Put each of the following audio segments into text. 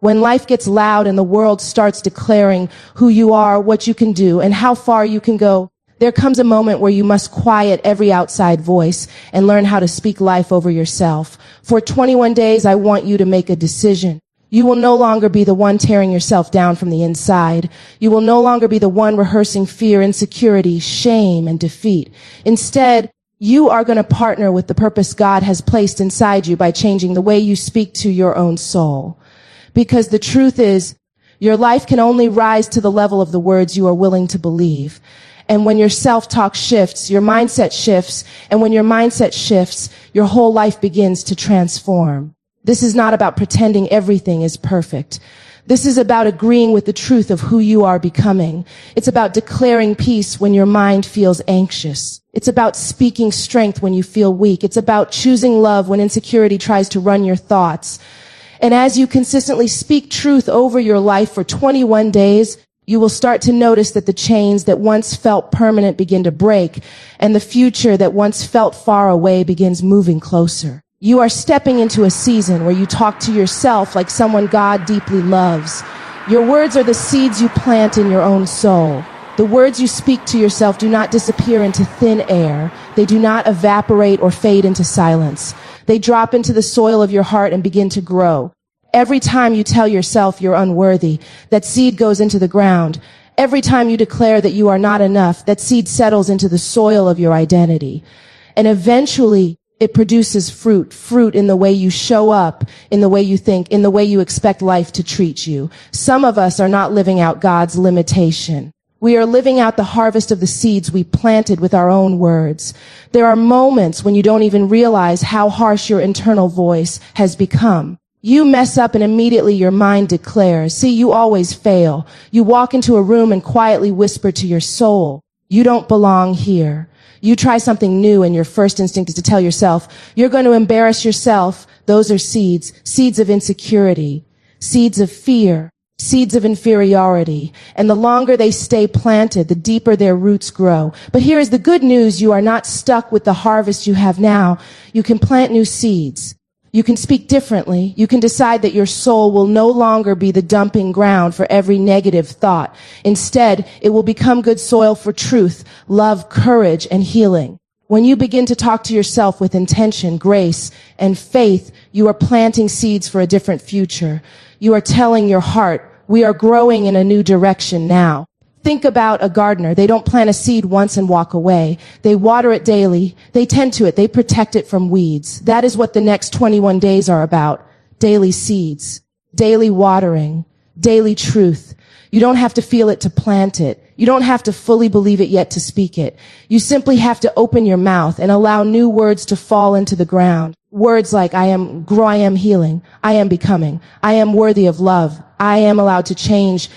When life gets loud and the world starts declaring who you are, what you can do, and how far you can go, there comes a moment where you must quiet every outside voice and learn how to speak life over yourself. For 21 days, I want you to make a decision. You will no longer be the one tearing yourself down from the inside. You will no longer be the one rehearsing fear, insecurity, shame, and defeat. Instead, you are going to partner with the purpose God has placed inside you by changing the way you speak to your own soul. Because the truth is, your life can only rise to the level of the words you are willing to believe. And when your self-talk shifts, your mindset shifts. And when your mindset shifts, your whole life begins to transform. This is not about pretending everything is perfect. This is about agreeing with the truth of who you are becoming. It's about declaring peace when your mind feels anxious. It's about speaking strength when you feel weak. It's about choosing love when insecurity tries to run your thoughts. And as you consistently speak truth over your life for 21 days, you will start to notice that the chains that once felt permanent begin to break, and the future that once felt far away begins moving closer. You are stepping into a season where you talk to yourself like someone God deeply loves. Your words are the seeds you plant in your own soul. The words you speak to yourself do not disappear into thin air. They do not evaporate or fade into silence. They drop into the soil of your heart and begin to grow. Every time you tell yourself you're unworthy, that seed goes into the ground. Every time you declare that you are not enough, that seed settles into the soil of your identity. And eventually, it produces fruit in the way you show up, in the way you think, in the way you expect life to treat you. Some of us are not living out God's limitation. We are living out the harvest of the seeds we planted with our own words. There are moments when you don't even realize how harsh your internal voice has become. You mess up and immediately your mind declares, see, you always fail. You walk into a room and quietly whisper to your soul, you don't belong here. You try something new and your first instinct is to tell yourself, you're going to embarrass yourself. Those are seeds of insecurity, seeds of fear, seeds of inferiority. And the longer they stay planted, the deeper their roots grow. But here is the good news. You are not stuck with the harvest you have now. You can plant new seeds. You can speak differently. You can decide that your soul will no longer be the dumping ground for every negative thought. Instead, it will become good soil for truth, love, courage, and healing. When you begin to talk to yourself with intention, grace, and faith, you are planting seeds for a different future. You are telling your heart, we are growing in a new direction now. Think about a gardener. They don't plant a seed once and walk away. They water it daily. They tend to it. They protect it from weeds. That is what the next 21 days are about. Daily seeds, daily watering, daily truth. You don't have to feel it to plant it. You don't have to fully believe it yet to speak it. You simply have to open your mouth and allow new words to fall into the ground. Words like, I am healing. I am becoming. I am worthy of love. I am allowed to change.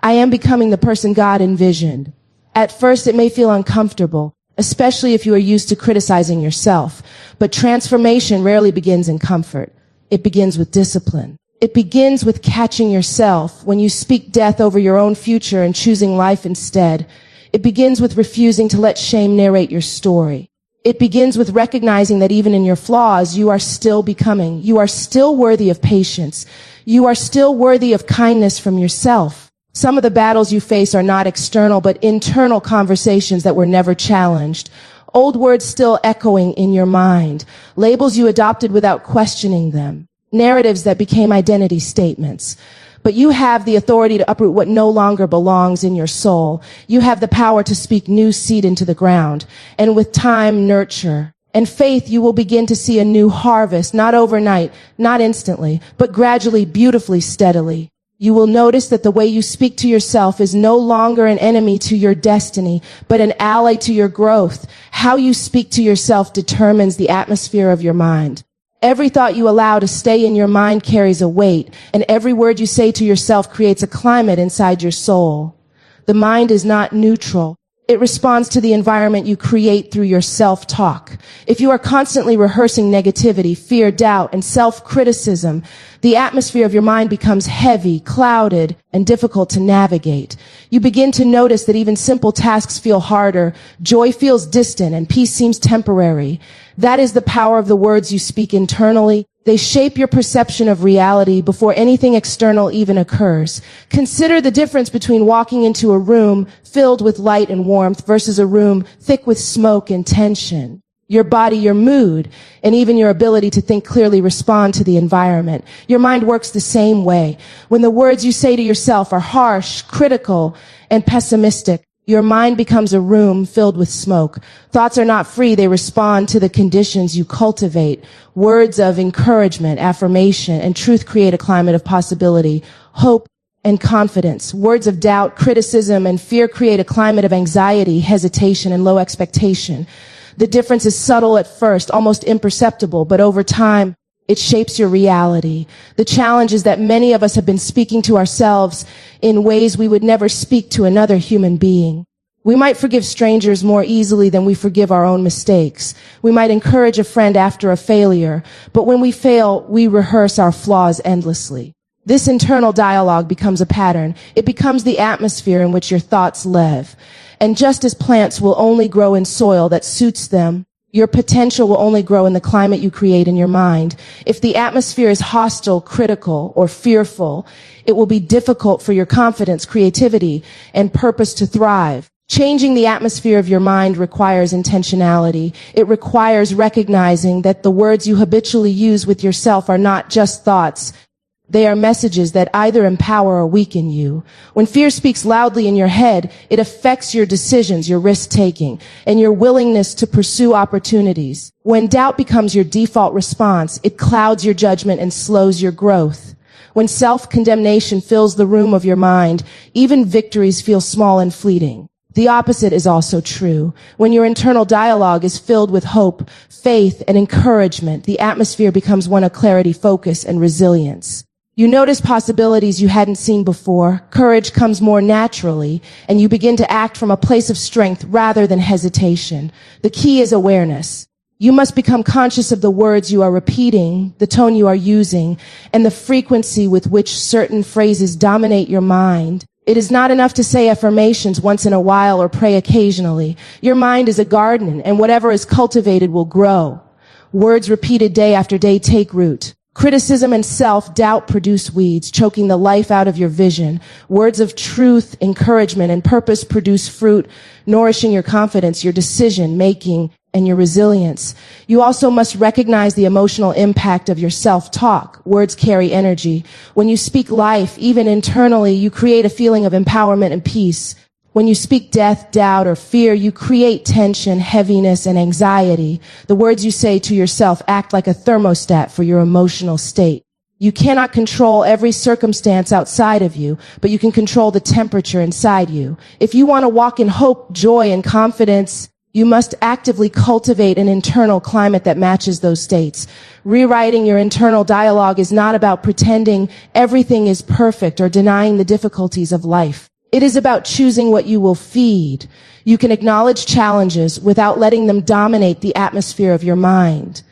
I am becoming the person God envisioned. At first, it may feel uncomfortable, especially if you are used to criticizing yourself. But transformation rarely begins in comfort. It begins with discipline. It begins with catching yourself when you speak death over your own future and choosing life instead. It begins with refusing to let shame narrate your story. It begins with recognizing that even in your flaws, you are still becoming. You are still worthy of patience. You are still worthy of kindness from yourself. Some of the battles you face are not external, but internal conversations that were never challenged. Old words still echoing in your mind. Labels you adopted without questioning them. Narratives that became identity statements. But you have the authority to uproot what no longer belongs in your soul. You have the power to speak new seed into the ground. And with time, nurture. And faith, you will begin to see a new harvest, not overnight, not instantly, but gradually, beautifully, steadily. You will notice that the way you speak to yourself is no longer an enemy to your destiny, but an ally to your growth. How you speak to yourself determines the atmosphere of your mind. Every thought you allow to stay in your mind carries a weight, and every word you say to yourself creates a climate inside your soul. The mind is not neutral. It responds to the environment you create through your self-talk. If you are constantly rehearsing negativity, fear, doubt, and self-criticism, the atmosphere of your mind becomes heavy, clouded, and difficult to navigate. You begin to notice that even simple tasks feel harder, joy feels distant, and peace seems temporary. That is the power of the words you speak internally. They shape your perception of reality before anything external even occurs. Consider the difference between walking into a room filled with light and warmth versus a room thick with smoke and tension. Your body, your mood, and even your ability to think clearly respond to the environment. Your mind works the same way. When the words you say to yourself are harsh, critical, and pessimistic, your mind becomes a room filled with smoke. Thoughts are not free. They respond to the conditions you cultivate. Words of encouragement, affirmation, and truth create a climate of possibility, hope, and confidence. Words of doubt, criticism, and fear create a climate of anxiety, hesitation, and low expectation. The difference is subtle at first, almost imperceptible, but over time, it shapes your reality. The challenge is that many of us have been speaking to ourselves in ways we would never speak to another human being. We might forgive strangers more easily than we forgive our own mistakes. We might encourage a friend after a failure, but when we fail, we rehearse our flaws endlessly. This internal dialogue becomes a pattern. It becomes the atmosphere in which your thoughts live. And just as plants will only grow in soil that suits them, your potential will only grow in the climate you create in your mind. If the atmosphere is hostile, critical, or fearful, it will be difficult for your confidence, creativity, and purpose to thrive. Changing the atmosphere of your mind requires intentionality. It requires recognizing that the words you habitually use with yourself are not just thoughts. They are messages that either empower or weaken you. When fear speaks loudly in your head, it affects your decisions, your risk-taking, and your willingness to pursue opportunities. When doubt becomes your default response, it clouds your judgment and slows your growth. When self-condemnation fills the room of your mind, even victories feel small and fleeting. The opposite is also true. When your internal dialogue is filled with hope, faith, and encouragement, the atmosphere becomes one of clarity, focus, and resilience. You notice possibilities you hadn't seen before. Courage comes more naturally, and you begin to act from a place of strength rather than hesitation. The key is awareness. You must become conscious of the words you are repeating, the tone you are using, and the frequency with which certain phrases dominate your mind. It is not enough to say affirmations once in a while or pray occasionally. Your mind is a garden, and whatever is cultivated will grow. Words repeated day after day take root. Criticism and self-doubt produce weeds, choking the life out of your vision. Words of truth, encouragement, and purpose produce fruit, nourishing your confidence, your decision-making, and your resilience. You also must recognize the emotional impact of your self-talk. Words carry energy. When you speak life, even internally, you create a feeling of empowerment and peace. When you speak death, doubt, or fear, you create tension, heaviness, and anxiety. The words you say to yourself act like a thermostat for your emotional state. You cannot control every circumstance outside of you, but you can control the temperature inside you. If you want to walk in hope, joy, and confidence, you must actively cultivate an internal climate that matches those states. Rewriting your internal dialogue is not about pretending everything is perfect or denying the difficulties of life. It is about choosing what you will feed. You can acknowledge challenges without letting them dominate the atmosphere of your mind.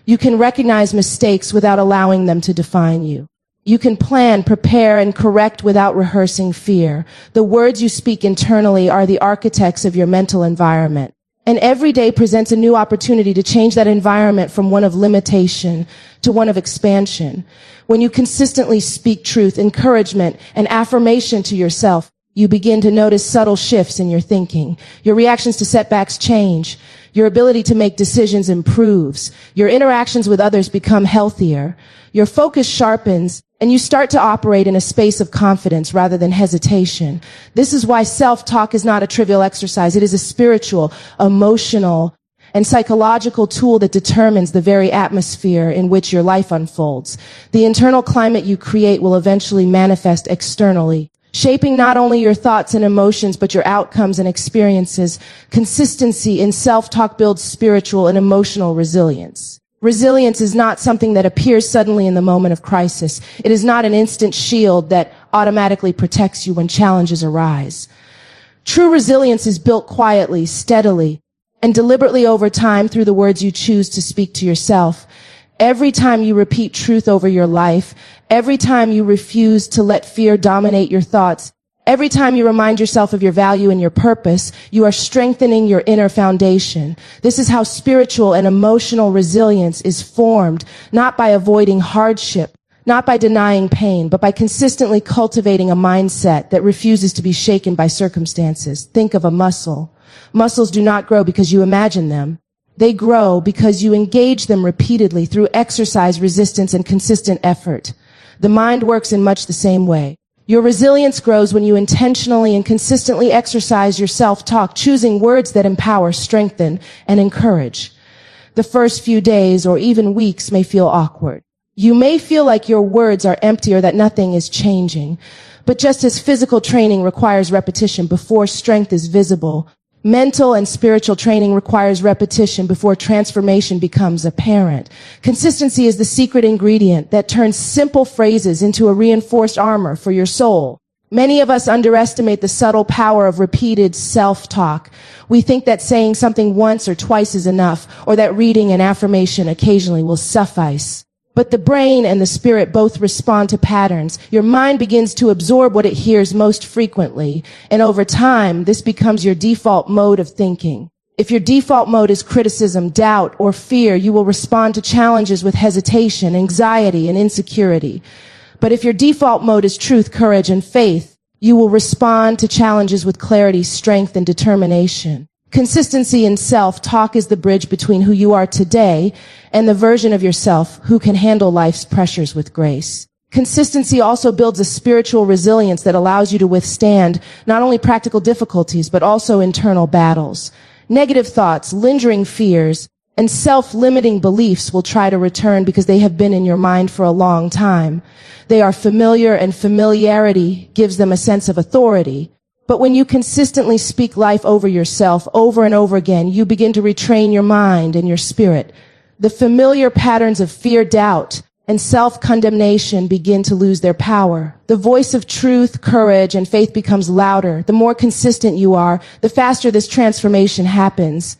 You can recognize mistakes without allowing them to define you. You can plan, prepare, and correct without rehearsing fear. The words you speak internally are the architects of your mental environment. And every day presents a new opportunity to change that environment from one of limitation to one of expansion. When you consistently speak truth, encouragement, and affirmation to yourself, you begin to notice subtle shifts in your thinking. Your reactions to setbacks change. Your ability to make decisions improves. Your interactions with others become healthier. Your focus sharpens, and you start to operate in a space of confidence rather than hesitation. This is why self-talk is not a trivial exercise. It is a spiritual, emotional, and psychological tool that determines the very atmosphere in which your life unfolds. The internal climate you create will eventually manifest externally, shaping not only your thoughts and emotions, but your outcomes and experiences. Consistency in self-talk builds spiritual and emotional resilience. Resilience is not something that appears suddenly in the moment of crisis. It is not an instant shield that automatically protects you when challenges arise. True resilience is built quietly, steadily, and deliberately over time through the words you choose to speak to yourself. Every time you repeat truth over your life, every time you refuse to let fear dominate your thoughts, Every time you remind yourself of your value and your purpose, you are strengthening your inner foundation. This is how spiritual and emotional resilience is formed, not by avoiding hardship, not by denying pain, but by consistently cultivating a mindset that refuses to be shaken by circumstances. Think of a muscle. Muscles do not grow because you imagine them. They grow because you engage them repeatedly through exercise, resistance, and consistent effort. The mind works in much the same way. Your resilience grows when you intentionally and consistently exercise your self-talk, choosing words that empower, strengthen, and encourage. The first few days or even weeks may feel awkward. You may feel like your words are empty or that nothing is changing. But just as physical training requires repetition before strength is visible, mental and spiritual training requires repetition before transformation becomes apparent. Consistency is the secret ingredient that turns simple phrases into a reinforced armor for your soul. Many of us underestimate the subtle power of repeated self-talk. We think that saying something once or twice is enough, or that reading an affirmation occasionally will suffice. But the brain and the spirit both respond to patterns. Your mind begins to absorb what it hears most frequently, and over time, this becomes your default mode of thinking. If your default mode is criticism, doubt, or fear, you will respond to challenges with hesitation, anxiety, and insecurity. But if your default mode is truth, courage, and faith, you will respond to challenges with clarity, strength, and determination. Consistency in self-talk is the bridge between who you are today and the version of yourself who can handle life's pressures with grace. Consistency also builds a spiritual resilience that allows you to withstand not only practical difficulties, but also internal battles. Negative thoughts, lingering fears, and self-limiting beliefs will try to return because they have been in your mind for a long time. They are familiar, and familiarity gives them a sense of authority. But when you consistently speak life over yourself over and over again, you begin to retrain your mind and your spirit. The familiar patterns of fear, doubt, and self-condemnation begin to lose their power. The voice of truth, courage, and faith becomes louder. The more consistent you are, the faster this transformation happens,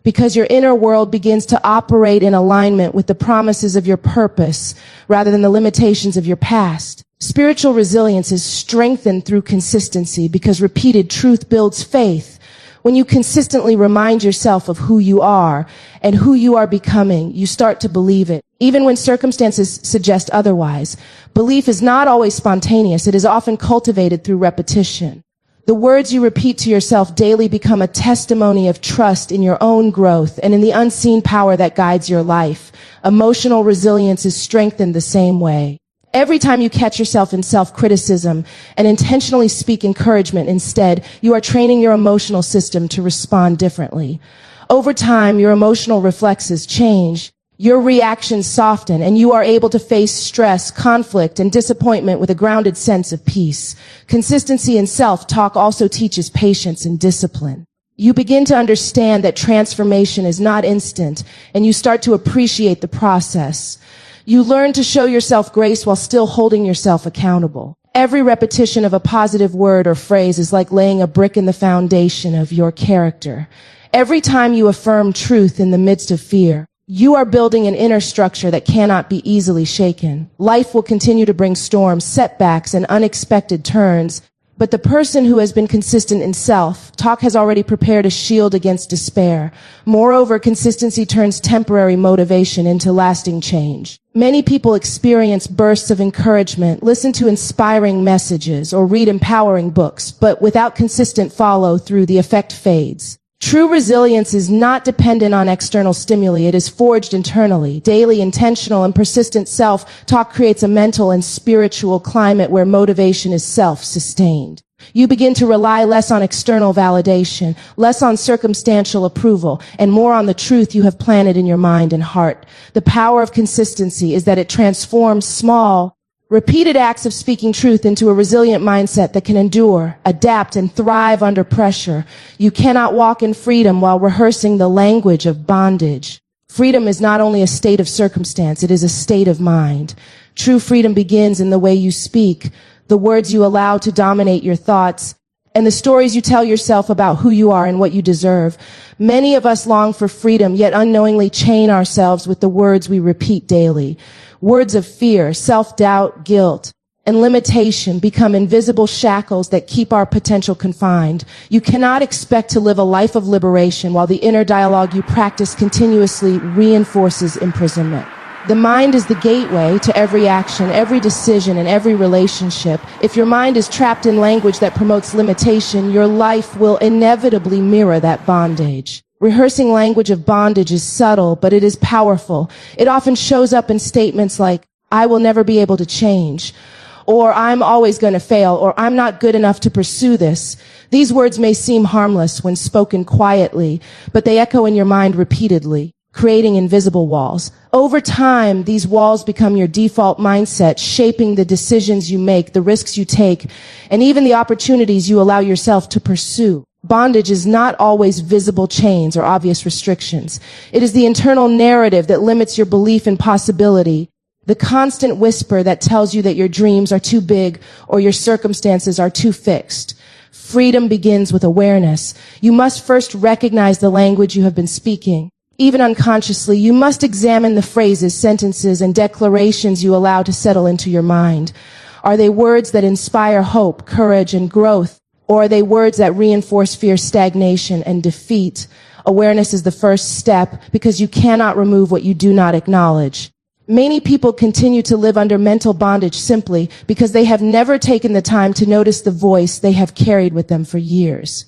because your inner world begins to operate in alignment with the promises of your purpose rather than the limitations of your past. Spiritual resilience is strengthened through consistency because repeated truth builds faith. When you consistently remind yourself of who you are and who you are becoming, you start to believe it, even when circumstances suggest otherwise. Belief is not always spontaneous. It is often cultivated through repetition. The words you repeat to yourself daily become a testimony of trust in your own growth and in the unseen power that guides your life. Emotional resilience is strengthened the same way. Every time you catch yourself in self-criticism and intentionally speak encouragement instead, you are training your emotional system to respond differently. Over time, your emotional reflexes change. Your reactions soften, and you are able to face stress, conflict, and disappointment with a grounded sense of peace. Consistency in self-talk also teaches patience and discipline. You begin to understand that transformation is not instant, and you start to appreciate the process. You learn to show yourself grace while still holding yourself accountable. Every repetition of a positive word or phrase is like laying a brick in the foundation of your character. Every time you affirm truth in the midst of fear, you are building an inner structure that cannot be easily shaken. Life will continue to bring storms, setbacks, and unexpected turns, but the person who has been consistent in self-talk has already prepared a shield against despair. Moreover, consistency turns temporary motivation into lasting change. Many people experience bursts of encouragement, listen to inspiring messages, or read empowering books, but without consistent follow-through, the effect fades. True resilience is not dependent on external stimuli. It is forged internally. Daily, intentional, and persistent self-talk creates a mental and spiritual climate where motivation is self-sustained. You begin to rely less on external validation, less on circumstantial approval, and more on the truth you have planted in your mind and heart. The power of consistency is that it transforms small, repeated acts of speaking truth into a resilient mindset that can endure, adapt, and thrive under pressure. You cannot walk in freedom while rehearsing the language of bondage. Freedom is not only a state of circumstance, it is a state of mind. True freedom begins in the way you speak, the words you allow to dominate your thoughts, and the stories you tell yourself about who you are and what you deserve. Many of us long for freedom, yet unknowingly chain ourselves with the words we repeat daily. Words of fear, self-doubt, guilt, and limitation become invisible shackles that keep our potential confined. You cannot expect to live a life of liberation while the inner dialogue you practice continuously reinforces imprisonment. The mind is the gateway to every action, every decision, and every relationship. If your mind is trapped in language that promotes limitation, your life will inevitably mirror that bondage. Rehearsing language of bondage is subtle, but it is powerful. It often shows up in statements like, I will never be able to change, or I'm always going to fail, or I'm not good enough to pursue this. These words may seem harmless when spoken quietly, but they echo in your mind repeatedly, creating invisible walls. Over time, these walls become your default mindset, shaping the decisions you make, the risks you take, and even the opportunities you allow yourself to pursue. Bondage is not always visible chains or obvious restrictions. It is the internal narrative that limits your belief in possibility, the constant whisper that tells you that your dreams are too big or your circumstances are too fixed. Freedom begins with awareness. You must first recognize the language you have been speaking. Even unconsciously, you must examine the phrases, sentences, and declarations you allow to settle into your mind. Are they words that inspire hope, courage, and growth? Or are they words that reinforce fear, stagnation, and defeat? Awareness is the first step because you cannot remove what you do not acknowledge. Many people continue to live under mental bondage simply because they have never taken the time to notice the voice they have carried with them for years.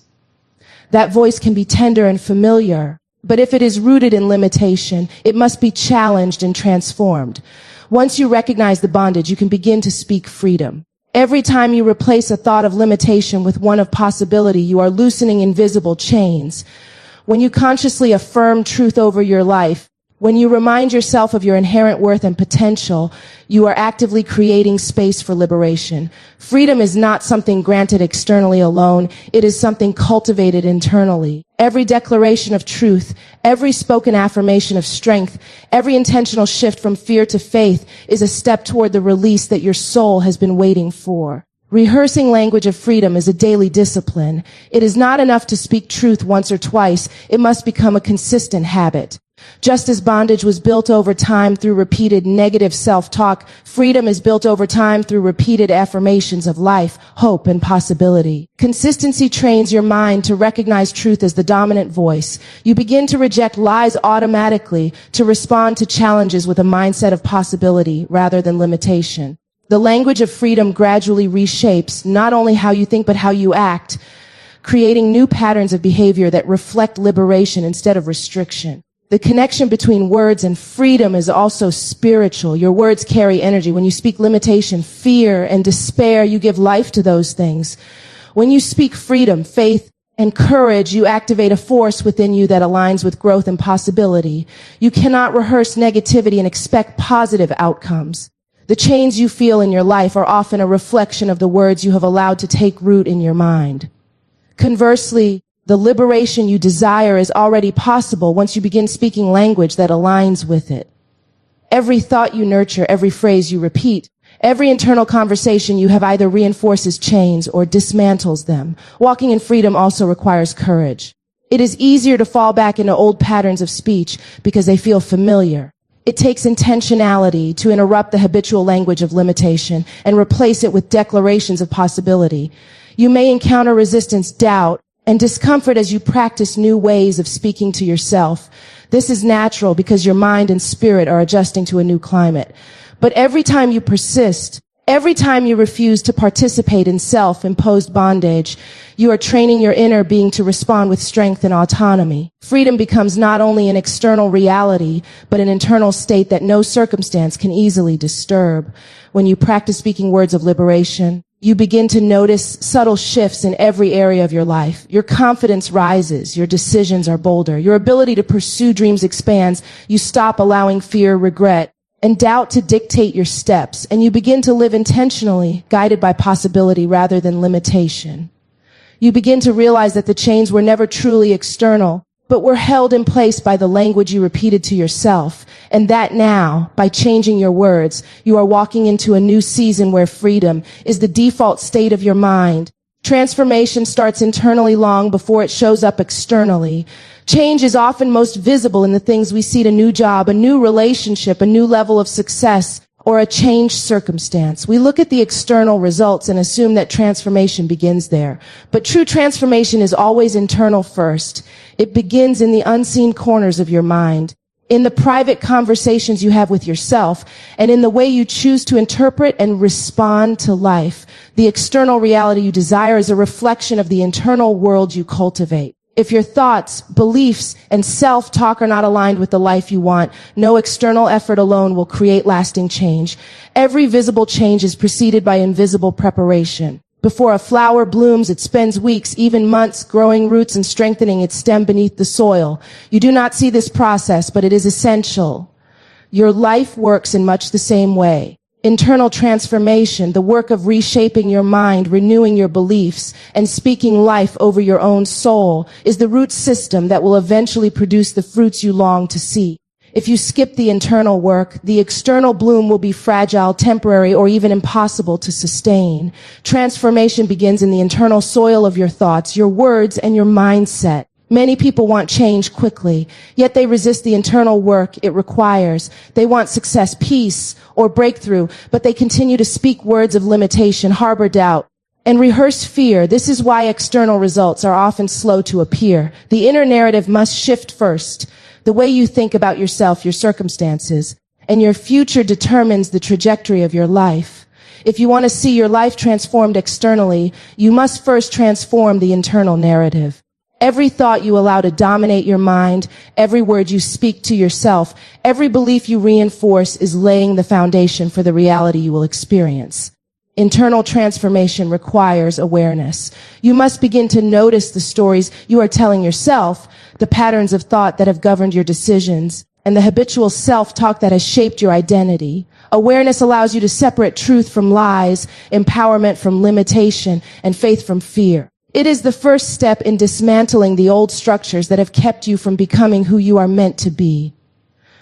That voice can be tender and familiar, but if it is rooted in limitation, it must be challenged and transformed. Once you recognize the bondage, you can begin to speak freedom. Every time you replace a thought of limitation with one of possibility, you are loosening invisible chains. When you consciously affirm truth over your life, when you remind yourself of your inherent worth and potential, you are actively creating space for liberation. Freedom is not something granted externally alone. It is something cultivated internally. Every declaration of truth, every spoken affirmation of strength, every intentional shift from fear to faith is a step toward the release that your soul has been waiting for. Rehearsing language of freedom is a daily discipline. It is not enough to speak truth once or twice. It must become a consistent habit. Just as bondage was built over time through repeated negative self-talk, freedom is built over time through repeated affirmations of life, hope, and possibility. Consistency trains your mind to recognize truth as the dominant voice. You begin to reject lies automatically, to respond to challenges with a mindset of possibility rather than limitation. The language of freedom gradually reshapes not only how you think but how you act, creating new patterns of behavior that reflect liberation instead of restriction. The connection between words and freedom is also spiritual. Your words carry energy. When you speak limitation, fear, and despair, you give life to those things. When you speak freedom, faith, and courage, you activate a force within you that aligns with growth and possibility. You cannot rehearse negativity and expect positive outcomes. The chains you feel in your life are often a reflection of the words you have allowed to take root in your mind. Conversely, the liberation you desire is already possible once you begin speaking language that aligns with it. Every thought you nurture, every phrase you repeat, every internal conversation you have either reinforces chains or dismantles them. Walking in freedom also requires courage. It is easier to fall back into old patterns of speech because they feel familiar. It takes intentionality to interrupt the habitual language of limitation and replace it with declarations of possibility. You may encounter resistance, doubt, and discomfort as you practice new ways of speaking to yourself. This is natural because your mind and spirit are adjusting to a new climate. But every time you persist, every time you refuse to participate in self-imposed bondage, you are training your inner being to respond with strength and autonomy. Freedom becomes not only an external reality, but an internal state that no circumstance can easily disturb. When you practice speaking words of liberation, you begin to notice subtle shifts in every area of your life. Your confidence rises. Your decisions are bolder. Your ability to pursue dreams expands. You stop allowing fear, regret, and doubt to dictate your steps, and you begin to live intentionally, guided by possibility rather than limitation. You begin to realize that the chains were never truly external, but were held in place by the language you repeated to yourself, and that now, by changing your words, you are walking into a new season where freedom is the default state of your mind. Transformation starts internally long before it shows up externally. Change is often most visible in the things we see: a new job, a new relationship, a new level of success, or a changed circumstance. We look at the external results and assume that transformation begins there. But true transformation is always internal first. It begins in the unseen corners of your mind, in the private conversations you have with yourself, and in the way you choose to interpret and respond to life. The external reality you desire is a reflection of the internal world you cultivate. If your thoughts, beliefs, and self-talk are not aligned with the life you want, no external effort alone will create lasting change. Every visible change is preceded by invisible preparation. Before a flower blooms, it spends weeks, even months, growing roots and strengthening its stem beneath the soil. You do not see this process, but it is essential. Your life works in much the same way. Internal transformation, the work of reshaping your mind, renewing your beliefs, and speaking life over your own soul, is the root system that will eventually produce the fruits you long to see. If you skip the internal work, the external bloom will be fragile, temporary, or even impossible to sustain. Transformation begins in the internal soil of your thoughts, your words, and your mindset. Many people want change quickly, yet they resist the internal work it requires. They want success, peace, or breakthrough, but they continue to speak words of limitation, harbor doubt, and rehearse fear. This is why external results are often slow to appear. The inner narrative must shift first. The way you think about yourself, your circumstances, and your future determines the trajectory of your life. If you want to see your life transformed externally, you must first transform the internal narrative. Every thought you allow to dominate your mind, every word you speak to yourself, every belief you reinforce is laying the foundation for the reality you will experience. Internal transformation requires awareness. You must begin to notice the stories you are telling yourself, the patterns of thought that have governed your decisions, and the habitual self-talk that has shaped your identity. Awareness allows you to separate truth from lies, empowerment from limitation, and faith from fear. It is the first step in dismantling the old structures that have kept you from becoming who you are meant to be.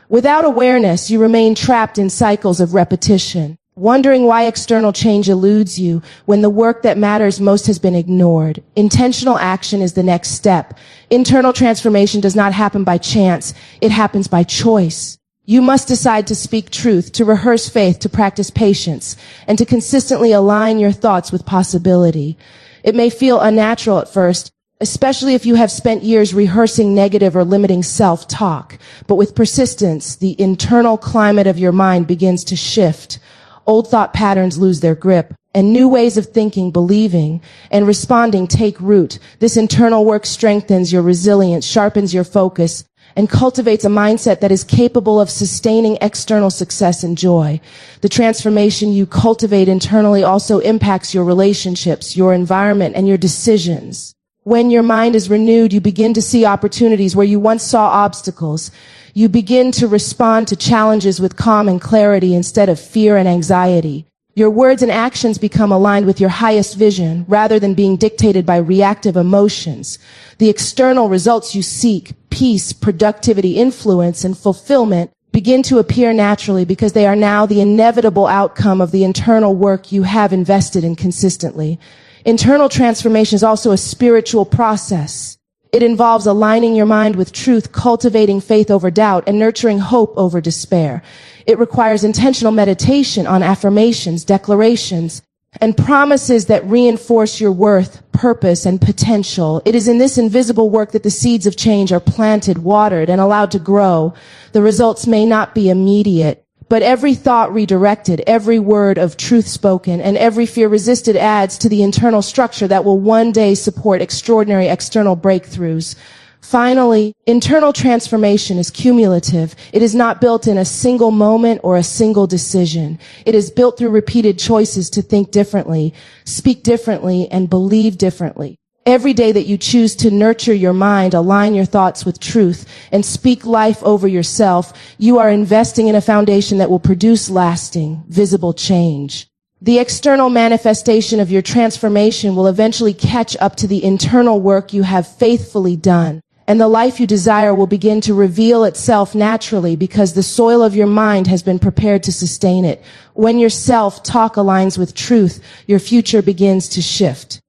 Without awareness, you remain trapped in cycles of repetition, wondering why external change eludes you when the work that matters most has been ignored. Intentional action is the next step. Internal transformation does not happen by chance. It happens by choice. You must decide to speak truth, to rehearse faith, to practice patience, and to consistently align your thoughts with possibility. It may feel unnatural at first, especially if you have spent years rehearsing negative or limiting self-talk. But with persistence, the internal climate of your mind begins to shift. Old thought patterns lose their grip, and new ways of thinking, believing, and responding take root. This internal work strengthens your resilience, sharpens your focus, and cultivates a mindset that is capable of sustaining external success and joy. The transformation you cultivate internally also impacts your relationships, your environment, and your decisions. When your mind is renewed, you begin to see opportunities where you once saw obstacles. You begin to respond to challenges with calm and clarity instead of fear and anxiety. Your words and actions become aligned with your highest vision rather than being dictated by reactive emotions. The external results you seek, peace, productivity, influence, and fulfillment, begin to appear naturally because they are now the inevitable outcome of the internal work you have invested in consistently. Internal transformation is also a spiritual process. It involves aligning your mind with truth, cultivating faith over doubt, and nurturing hope over despair. It requires intentional meditation on affirmations, declarations, and promises that reinforce your worth, purpose, and potential. It is in this invisible work that the seeds of change are planted, watered, and allowed to grow. The results may not be immediate, but every thought redirected, every word of truth spoken, and every fear resisted adds to the internal structure that will one day support extraordinary external breakthroughs. Finally, internal transformation is cumulative. It is not built in a single moment or a single decision. It is built through repeated choices to think differently, speak differently, and believe differently. Every day that you choose to nurture your mind, align your thoughts with truth, and speak life over yourself, you are investing in a foundation that will produce lasting, visible change. The external manifestation of your transformation will eventually catch up to the internal work you have faithfully done. And the life you desire will begin to reveal itself naturally because the soil of your mind has been prepared to sustain it. When your self-talk aligns with truth, your future begins to shift.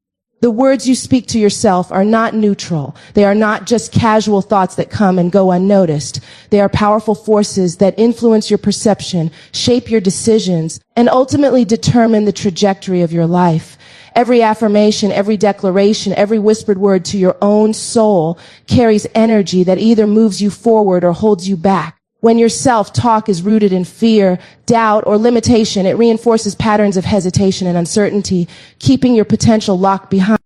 The words you speak to yourself are not neutral. They are not just casual thoughts that come and go unnoticed. They are powerful forces that influence your perception, shape your decisions, and ultimately determine the trajectory of your life. Every affirmation, every declaration, every whispered word to your own soul carries energy that either moves you forward or holds you back. When your self-talk is rooted in fear, doubt, or limitation, it reinforces patterns of hesitation and uncertainty, keeping your potential locked behind